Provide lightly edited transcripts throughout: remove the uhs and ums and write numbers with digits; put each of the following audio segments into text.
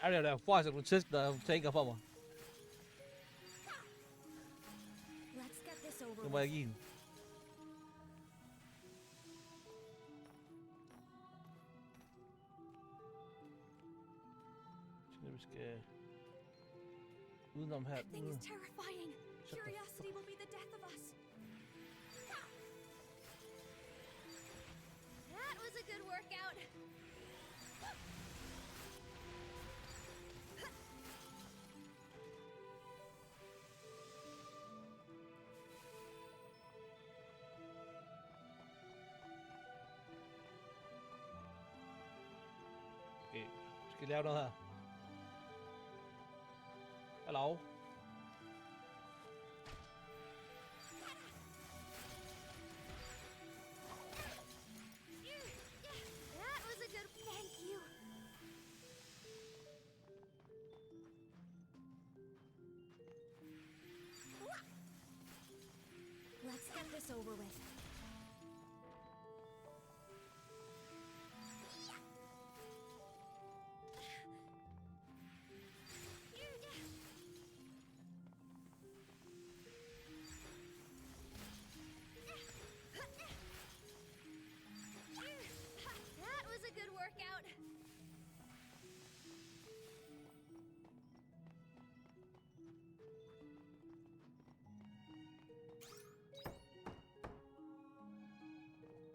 Area der får sig grotesk, der tænker for mig. Nu må jeg give hende. Så vi skal udenom her. That thing is terrifying. Curiosity will be the death of us. That was a good workout. Okay, skal lave noget her. Hallo. That was a good. Thank you. Let's get this over with. That was a good workout.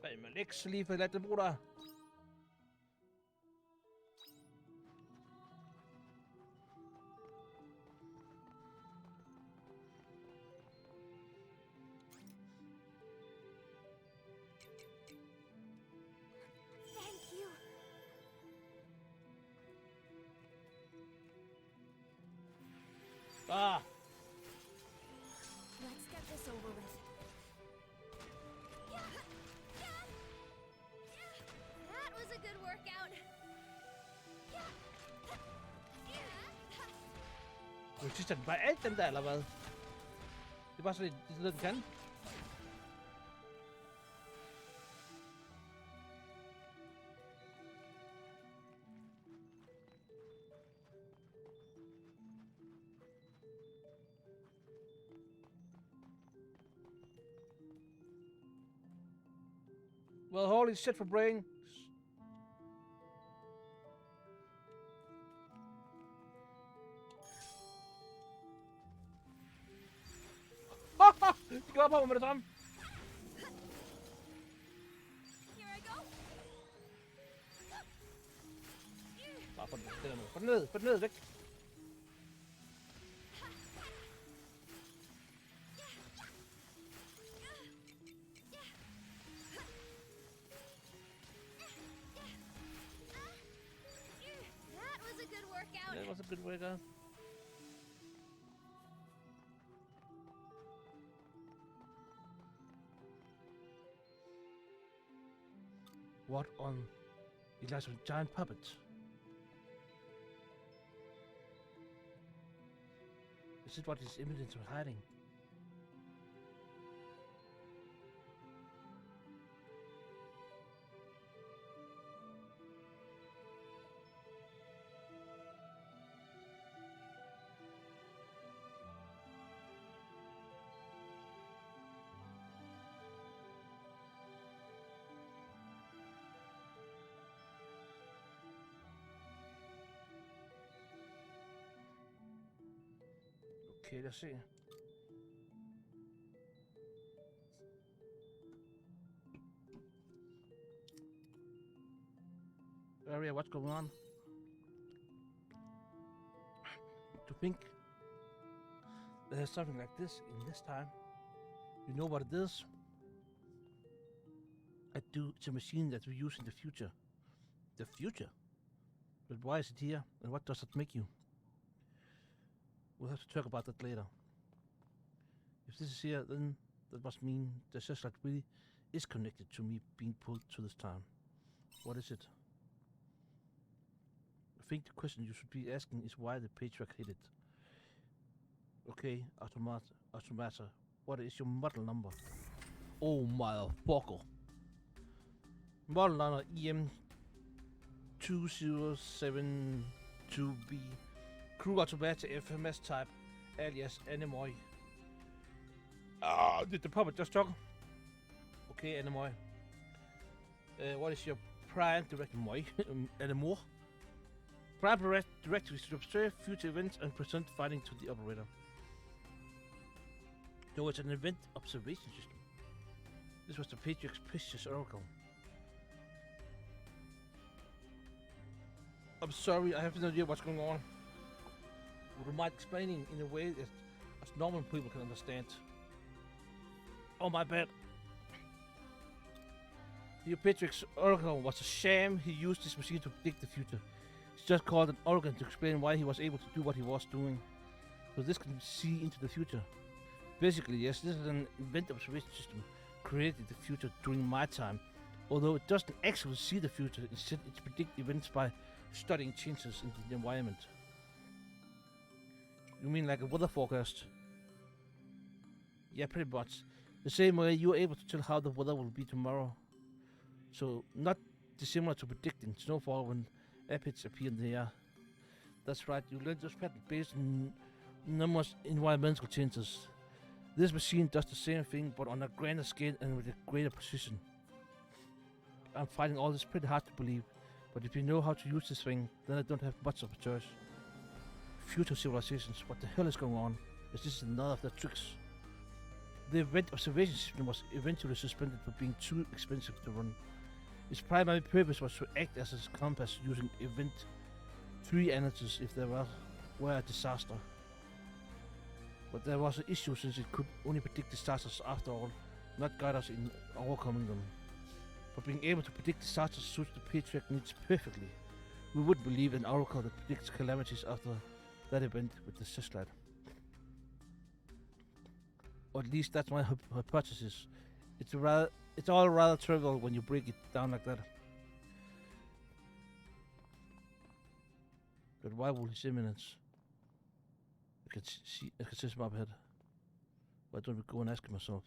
Bag med Lex lige for at lade det bruge der. Thank you. Ah! Let's get this over with. That was a good workout. Du synes, den bare alt den der, eller hvad? Det er bare sådan, det er sådan, den kan. Well, holy shit for brain. De går op over med det samme. Here I go. Bare få den ned. Få den ned, væk. That was a good workout. That was a good workout. What on? It likes a giant puppet. Is it what his evidence was hiding? Okay, lad os se. Area, what's going on? To think there's something like this in this time. You know what it is? I do. It's a machine that we use in the future. The future? But why is it here? And what does it make you? We'll have to talk about that later. If this is here, then that must mean the satellite really is connected to me being pulled to this time. What is it? I think the question you should be asking is why the patriarch hid it. Okay, Automata, what is your model number? Oh, motherfucker. Model number EM 207 to be crew automatic FMS type, alias Anemoy. Did the puppet just talk? Okay, Anemoy. What is your prime directive, Anemoy? Prime directive is to observe future events and present findings to the operator. So it's an event observation system. This was the Patriarch's precious oracle. I'm sorry, I have no idea what's going on. Would you mind explaining in a way that as normal people can understand? Oh, my bad. The Patriarch's oracle was a sham. He used this machine to predict the future. It's just called an oracle to explain why he was able to do what he was doing. So this can see into the future. Basically, yes, this is an event observation system created the future during my time. Although it doesn't actually see the future, instead it predicts events by studying changes in the environment. You mean like a weather forecast? Yeah, pretty much. The same way you're able to tell how the weather will be tomorrow. So, not dissimilar to predicting snowfall when epics appear in the air. That's right, you learn this pattern based on numerous environmental changes. This machine does the same thing, but on a grander scale and with a greater precision. I'm finding all this pretty hard to believe, but if you know how to use this thing, then I don't have much of a choice. Future civilizations, what the hell is going on? Is this another of their tricks? The event observation system was eventually suspended for being too expensive to run. Its primary purpose was to act as a compass using event tree analysis if there were a disaster. But there was an issue since it could only predict disasters after all, not guide us in overcoming them. But being able to predict disasters suits the Patriarch needs perfectly. We wouldn't believe an oracle that predicts calamities after that event with the Sislat. Or at least that's my hypothesis. It's all rather trivial when you break it down like that. But why will his imminence? I can see him up ahead. Why don't we go and ask him myself?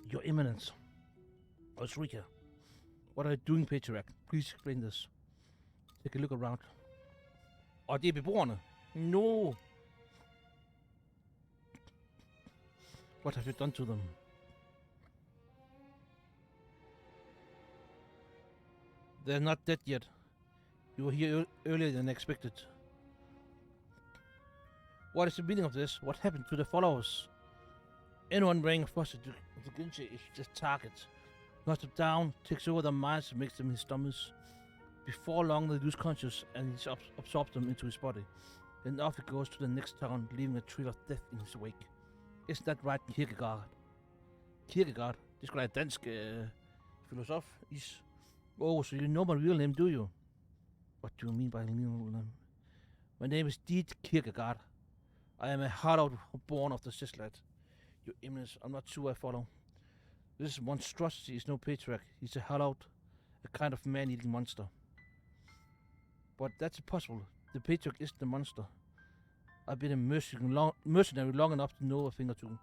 Your Eminence. Osrika. What are you doing, Patriarch? Please explain this. Take a look around. Og det er beboerne. No! What have you done to them? They're not dead yet. You were here earlier than expected. What is the meaning of this? What happened to the followers? Anyone wearing a foster to Ginche is just target. Knocks them down, takes over their minds and makes them his stomachs. Before long they lose conscious and he absorbs them into his body. Then off he goes to the next town, leaving a trail of death in his wake. Isn't that right, Kierkegaard? Kierkegaard? Det skulle være dansk filosof, is. Oh, so you know my real name, do you? What do you mean by real name? My name is Diet Kierkegaard. I am a harlot born of the Sislat. Your Eminence, I'm not sure I follow. This monstrosity is no patriarch. He's a harlot, a kind of man-eating monster. But that's impossible. The patriarch isn't a monster. I've been a mercenary long enough to know a thing or two.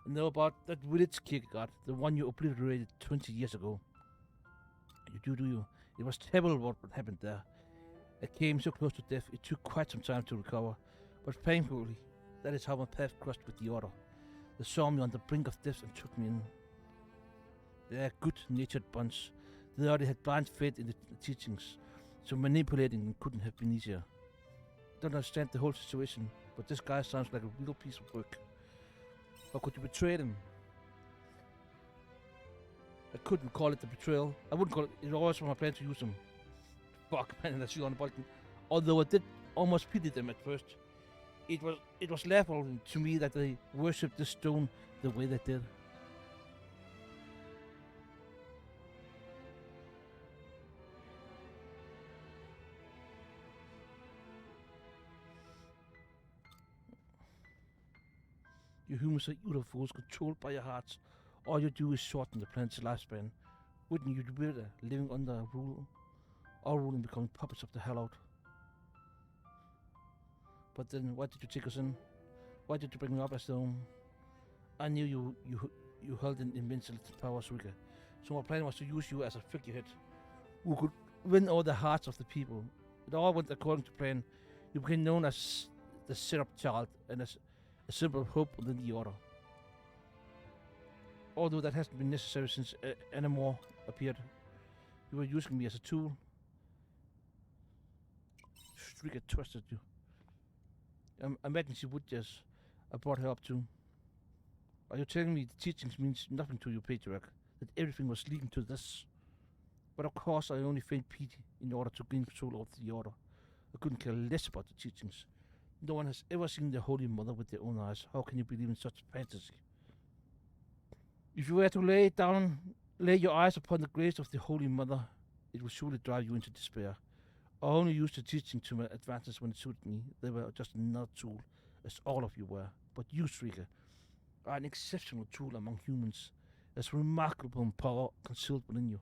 I know about that village Kierkegaard, the one you obliterated 20 years ago. You do you? It was terrible what happened there. I came so close to death, it took quite some time to recover. But painfully, that is how my path crossed with the Order. They saw me on the brink of death and took me in. They're a good-natured bunch. They already had blind faith in the teachings, so manipulating them couldn't have been easier. I don't understand the whole situation, but this guy sounds like a real piece of work. How could you betray them? I couldn't call it a betrayal. I wouldn't call it. It was always my plan to use them. Fuck, man, that's you on the button. Although I did almost pity them at first. It was laughable to me that they worshipped the stone the way they did. You humans are evil fools controlled by your hearts. All you do is shorten the planet's lifespan. Wouldn't you do better living under a rule? Our rule and becoming puppets of the hallowed. But then, why did you take us in? Why did you bring me up as the own? I knew you held an immense power, Suika. So my plan was to use you as a figurehead who could win all the hearts of the people. It all went according to plan. You became known as the syrup child and as a symbol of hope within the order. Although that hasn't been necessary since Animor appeared. You were using me as a tool. Striga trusted you. I imagine she would just. I brought her up too. Are you telling me the teachings means nothing to you, patriarch? That everything was leading to this? But of course I only feigned pity in order to gain control of the order. I couldn't care less about the teachings. No one has ever seen the Holy Mother with their own eyes. How can you believe in such fantasy? If you were to lay your eyes upon the grace of the Holy Mother, it would surely drive you into despair. I only used the teaching to my advantage when it suited me. They were just another tool, as all of you were. But you, Shrika, are an exceptional tool among humans. There's remarkable power concealed within you.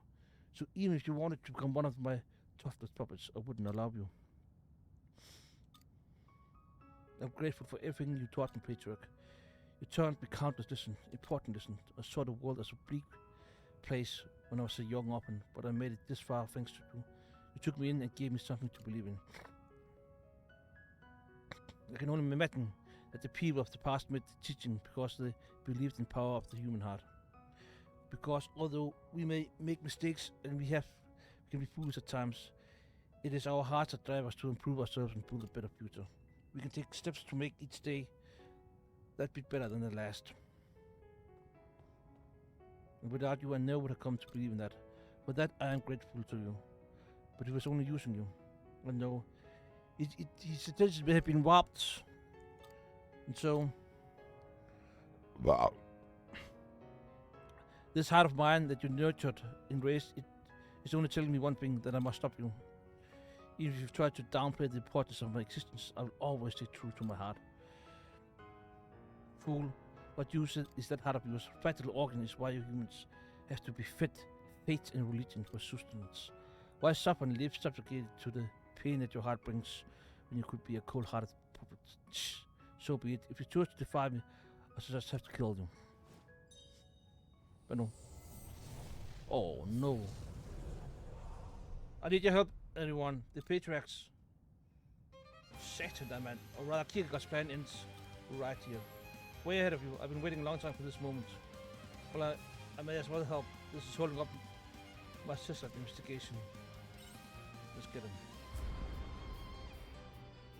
So even if you wanted to become one of my toughest puppets, I wouldn't allow you. I'm grateful for everything you taught me, patriarch. You taught me countless lessons, important lessons. I saw the world as a bleak place when I was a young orphan, but I made it this far thanks to you. You took me in and gave me something to believe in. I can only imagine that the people of the past made the teaching because they believed in the power of the human heart. Because although we may make mistakes and we can be foolish at times, it is our hearts that drive us to improve ourselves and build a better future. We can take steps to make each day that bit better than the last. And without you, I never would have come to believe in that. For that, I am grateful to you. But he was only using you. I know. His attention may have been warped. And so... Wow. This heart of mine that you nurtured and raised, it is only telling me one thing, that I must stop you. Even if you've tried to downplay the importance of my existence, I will always stay true to my heart. Fool, what use is that heart of yours? Vital organ is why you humans have to be fed faith and religion for sustenance. Why suffer and live subjugated to the pain that your heart brings when you could be a cold-hearted puppet? So be it. If you choose to defy me, I shall just have to kill you. But no. Oh no. I need your help, everyone. The patriarchs. Satan, that man. Or rather, Kierkegaard's plan ends right here. Way ahead of you. I've been waiting a long time for this moment. Well, I may as well help. This is holding up my sister's investigation. Let's get him.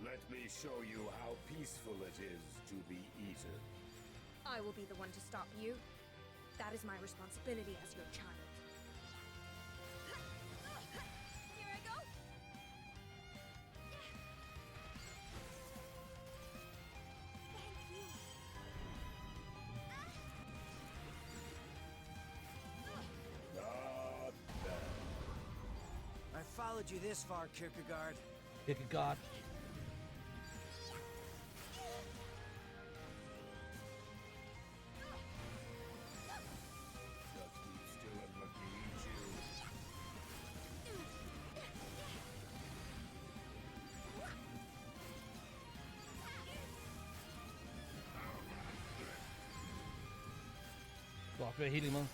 Let me show you how peaceful it is to be eaten. I will be the one to stop you. That is my responsibility as your child. Here I go. Thank you. Not bad. I followed you this far, Kierkegaard. Kierkegaard. Just keep still and let me eat you. Wow, very healing, man.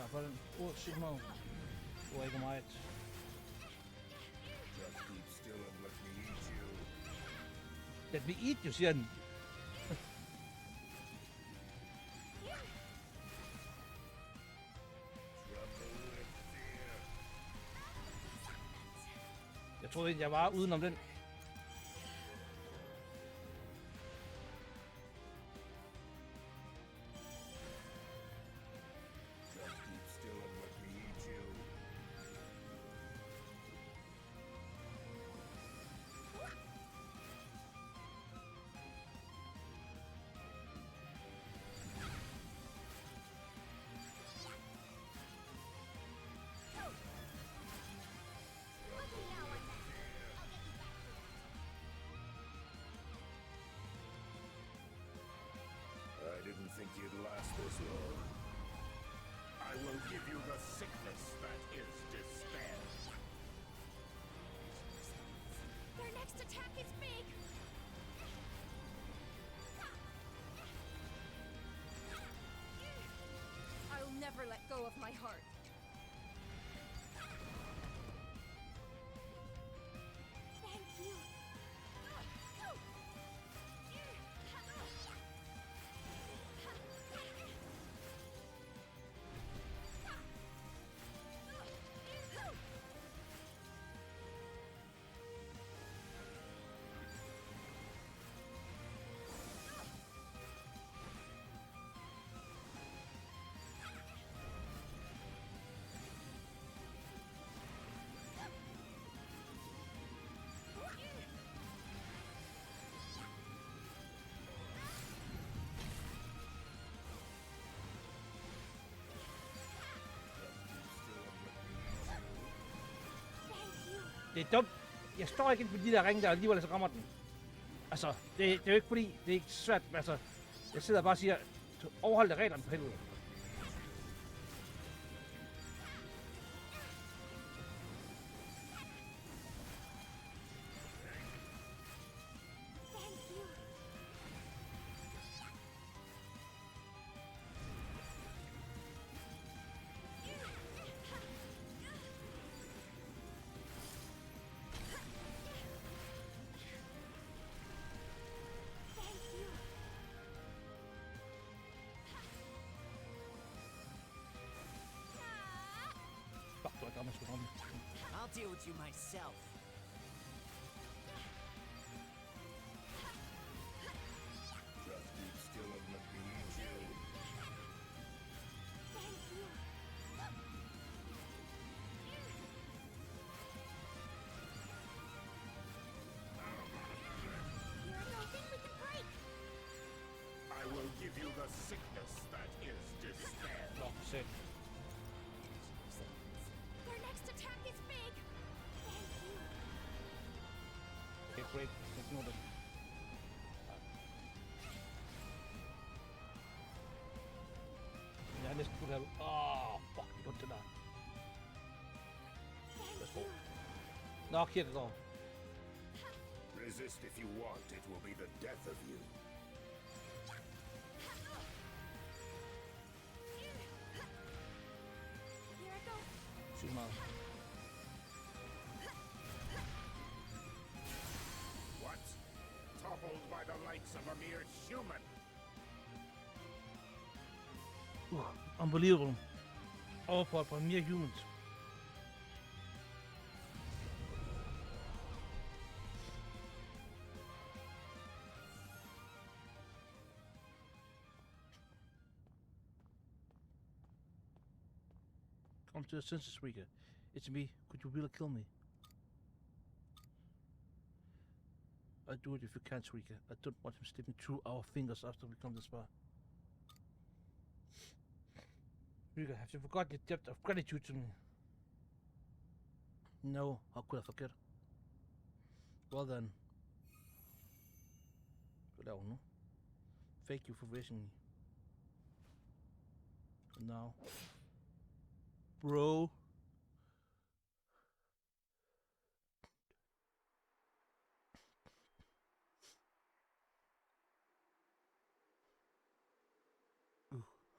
hvert fald. Sygt meget. Det var ikke meget. Just keep still and let me eat you. Let me eat you, siger den. Tremble with fear. Jeg troede egentlig, jeg var udenom den. Just keep still and let me eat you. I didn't think you'd last this long. I will give you the sickness that is despair. Their next attack is big! I'll never let go of my heart. Thank you. Det er dumt. Jeg står ikke ind på de der ringe der, og alligevel så rammer den. Altså, det er jo ikke fordi, det er ikke svært, men altså, jeg sidder bare og siger, overhold da reglerne for helvede. Fuck, du har gammel sgu ramme. I'll deal with you myself. Just keep still and let me eat you. I will give you the sickness that is despair. Nå, sæt. Their next attack is big! Okay, great. Ignore det. Jeg er næsten fuldt her. Fuck, det er godt det der. Værsgo. Nå, Kirkegaard. Resist if you want, it will be the death of you. Here I go. Sygt meget. What? Toppled by the likes of a mere human? Unbelievable. Overpowered by mere humans. Come to your senses, Rika. It's me. Could you really kill me? I'd do it if you can't, Rika. I don't want him slipping through our fingers after we come this far. Rika, have you forgotten the depth of gratitude to me? No, how could I forget? Well then. Hvad laver hun nu? Thank you for raising me. And now. Bro.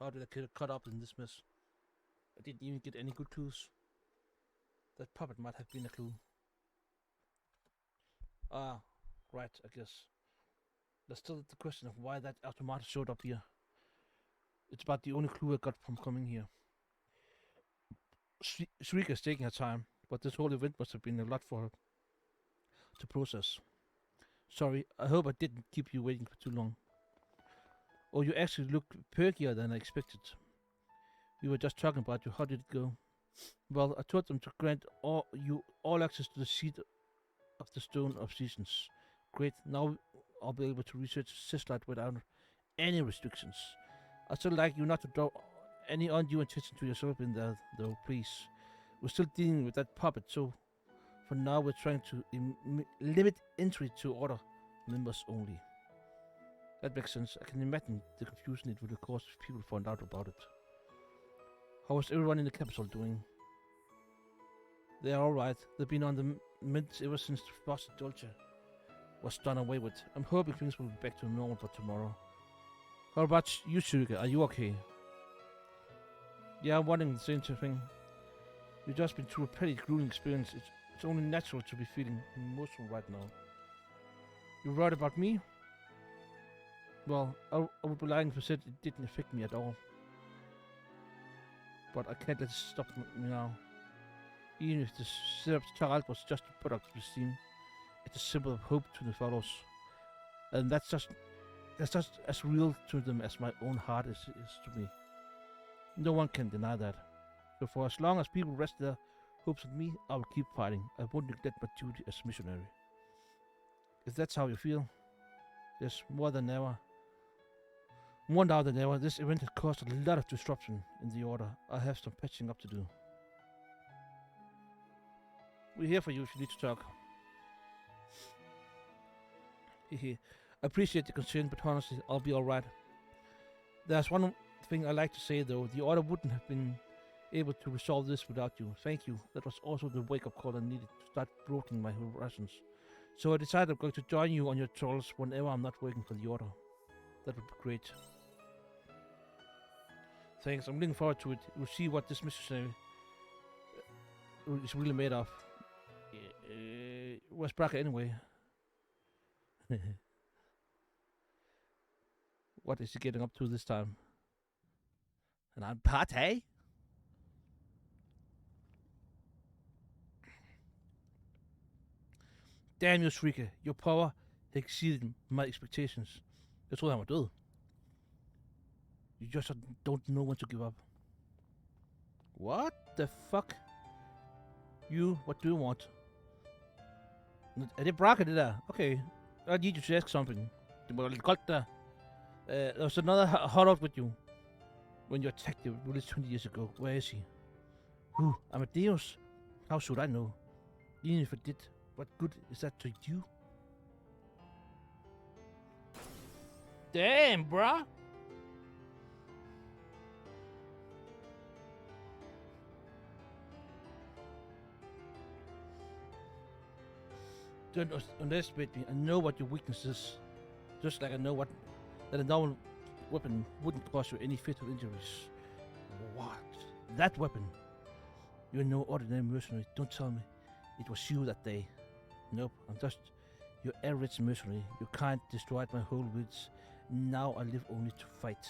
How did I get caught up in this mess? I didn't even get any good clues. That puppet might have been a clue. Ah, right, I guess. There's still the question of why that automata showed up here. It's about the only clue I got from coming here. Shrika's taking her time, but this whole event must have been a lot for her to process. Sorry, I hope I didn't keep you waiting for too long. Oh, you actually look perkier than I expected. We were just talking about you. How did it go? Well, I told them to grant you all access to the seat of the Stone of Seasons. Great, now I'll be able to research Sislite without any restrictions. I'd still like you not to draw any undue attention to yourself in there, though, please. We're still dealing with that puppet, so for now we're trying to limit entry to order members only. That makes sense. I can imagine the confusion it would have caused if people found out about it. How is everyone in the capital doing? They're alright. They've been on the mend ever since the Frosted Dolce was done away with. I'm hoping things will be back to normal for tomorrow. How about you, Shuga? Are you okay? Yeah, I'm wondering the same thing. You've just been through a pretty grueling experience. It's only natural to be feeling emotional right now. You're right about me? Well, I would be lying if I said it didn't affect me at all. But I can't let it stop me now. Even if the Serap's child was just a product of the scene, it's a symbol of hope to the fellows. And that's just as real to them as my own heart is to me. No one can deny that. So for as long as people rest their hopes on me, I will keep fighting. I won't neglect my duty as missionary. If that's how you feel, yes, more now than ever, this event has caused a lot of disruption in the order. I have some patching up to do. We're here for you if you need to talk. Hehe. I appreciate the concern, but honestly, I'll be alright. There's one thing I like to say though. The order wouldn't have been able to resolve this without you. Thank you. That was also the wake-up call I needed to start broadening my horizons. So I decided I'm going to join you on your travels whenever I'm not working for the order. That would be great. Thanks, I'm looking forward to it. We'll see what this missionary is really made of. Where's Braca anyway? What is he getting up to this time? And I'm party? Damn you, Shrika. Your power exceeded my expectations. Jeg troede, han var død. You just don't know when to give up. What the fuck? What do you want? Er det Braca, det der? Okay. I need you to ask something. Det var lidt koldt der. There was another hollow with you when you attacked the village 20 years ago. Where is he? Who? Amadeus? How should I know? Even if I did, what good is that to you? Damn, bruh! Don't underestimate me. I know what your weakness is. Just like I know that a normal weapon wouldn't cause you any fatal injuries. What? That weapon? You're no ordinary mercenary. Don't tell me it was you that day. Nope, I'm just your average mercenary. You can't destroy my whole village. Now I live only to fight.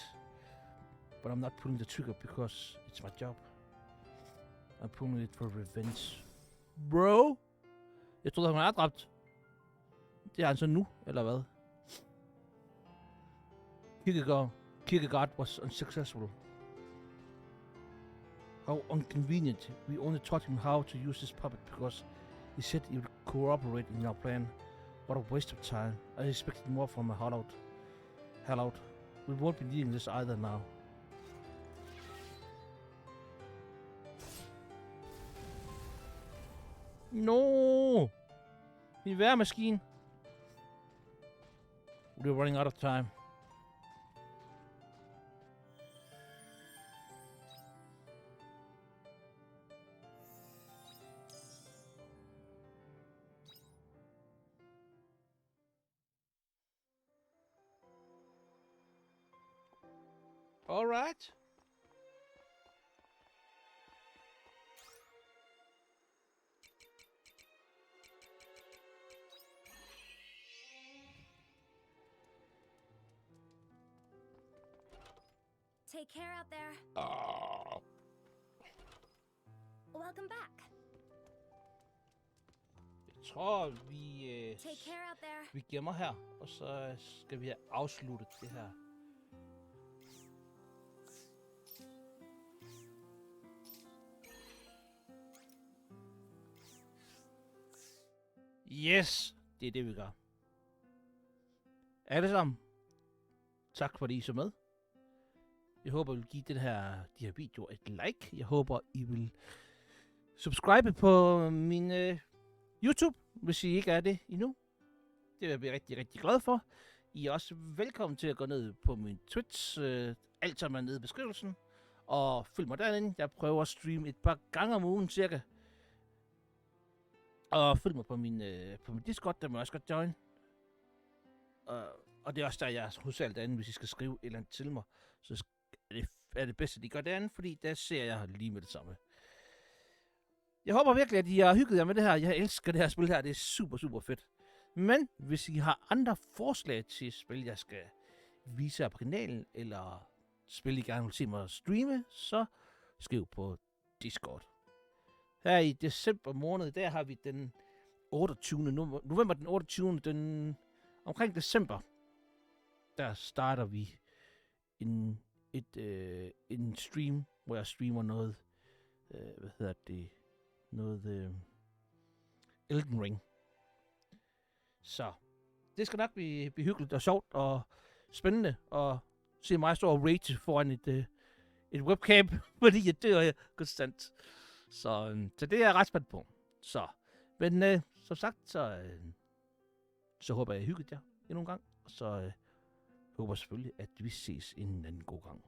But I'm not pulling the trigger because it's my job. I'm pulling it for revenge. Bro? Jeg troede, han var dræbt. Det er han så nu, eller hvad? Kierkegaard was unsuccessful. How inconvenient. We only taught him how to use this puppet because he said he would cooperate in our plan. What a waste of time. I expected more from a Hallout. We won't be needing this either now. No! Min væremaskine. We're running out of time. All right. Take care out there. Welcome back. Jeg tror, vi, Take care out there. vi gemmer her, og så skal vi have afsluttet det her. Yes, det er det, vi gør. Alle sammen, tak fordi I så med. Jeg håber, I vil give de her videoer et like. Jeg håber, I vil subscribe på min YouTube, hvis I ikke er det endnu. Det vil jeg blive rigtig, rigtig glad for. I er også velkommen til at gå ned på min Twitch. Alt sammen er nede i beskrivelsen. Og følg mig derinde. Jeg prøver at streame et par gange om ugen cirka. Og følg mig på min Discord, der må jeg også godt join. Og det er også der, jeg er hos alt derinde, hvis I skal skrive et eller andet til mig. Så er det bedste, de gør derinde, fordi der ser jeg lige med det samme. Jeg håber virkelig, at I har hygget jer med det her. Jeg elsker det her spil her. Det er super, super fedt. Men hvis I har andre forslag til spil, jeg skal vise her på kanalen, eller spil, I gerne vil se mig streame, så skriv på Discord. Her i december måned, der har vi den 28. november, den 28. Omkring december, der starter vi en stream, hvor jeg streamer noget, Elden Ring. Så det skal nok blive hyggeligt og sjovt og spændende at se mig stå og rage foran et webcam, fordi jeg dør konstant. Så det er jeg ret spændt på. Men som sagt, så håber jeg, I hygget jer endnu en gang. Og så håber jeg selvfølgelig, at vi ses en anden god gang.